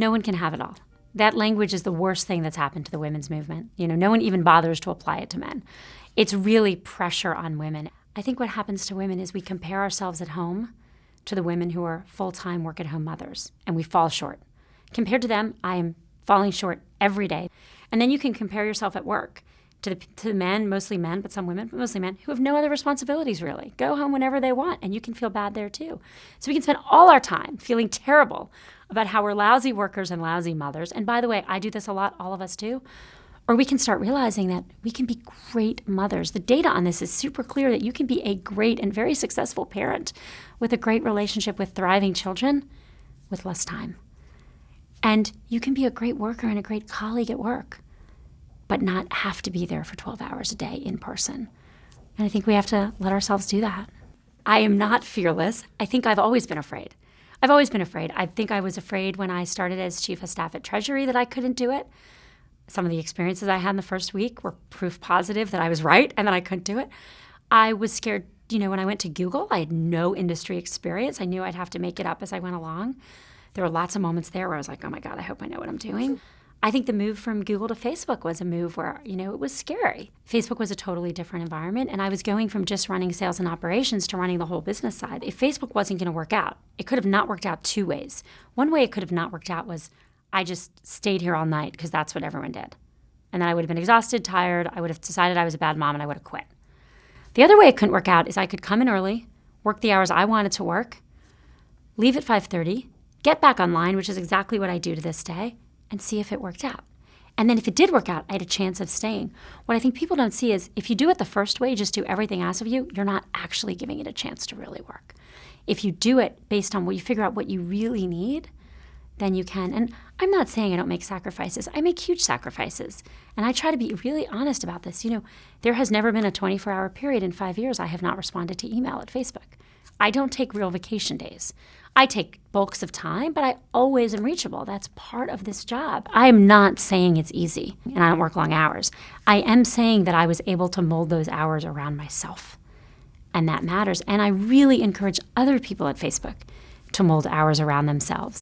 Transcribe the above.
no one can have it all. That language is the worst thing that's happened to the women's movement. No one even bothers to apply it to men. It's really pressure on women. I think what happens to women is we compare ourselves at home to the women who are full-time work-at-home mothers, and we fall short. Compared to them, I am falling short every day. And then you can compare yourself at work to the men, mostly men, but some women, but mostly men, who have no other responsibilities really. Go home whenever they want, and you can feel bad there too. So we can spend all our time feeling terrible about how we're lousy workers and lousy mothers. And by the way, I do this a lot, all of us do. Or we can start realizing that we can be great mothers. The data on this is super clear that you can be a great and very successful parent with a great relationship with thriving children with less time. And you can be a great worker and a great colleague at work, but not have to be there for 12 hours a day in person. And I think we have to let ourselves do that. I am not fearless. I think I've always been afraid. I've always been afraid. I think I was afraid when I started as chief of staff at Treasury that I couldn't do it. Some of the experiences I had in the first week were proof positive that I was right and that I couldn't do it. I was scared, when I went to Google, I had no industry experience. I knew I'd have to make it up as I went along. There were lots of moments there where I was like, oh my God, I hope I know what I'm doing. I think the move from Google to Facebook was a move where, it was scary. Facebook was a totally different environment, and I was going from just running sales and operations to running the whole business side. If Facebook wasn't going to work out, it could have not worked out two ways. One way it could have not worked out was I just stayed here all night because that's what everyone did. And then I would have been exhausted, tired, I would have decided I was a bad mom, and I would have quit. The other way it couldn't work out is I could come in early, work the hours I wanted to work, leave at 5:30, get back online, which is exactly what I do to this day, and see if it worked out. And then if it did work out, I had a chance of staying. What I think people don't see is if you do it the first way, just do everything asked of you, you're not actually giving it a chance to really work. If you do it based on what you figure out what you really need, then you can. And I'm not saying I don't make sacrifices. I make huge sacrifices. And I try to be really honest about this. There has never been a 24-hour period in 5 years I have not responded to email at Facebook. I don't take real vacation days. I take bulks of time, but I always am reachable. That's part of this job. I am not saying it's easy and I don't work long hours. I am saying that I was able to mold those hours around myself. And that matters. And I really encourage other people at Facebook to mold hours around themselves.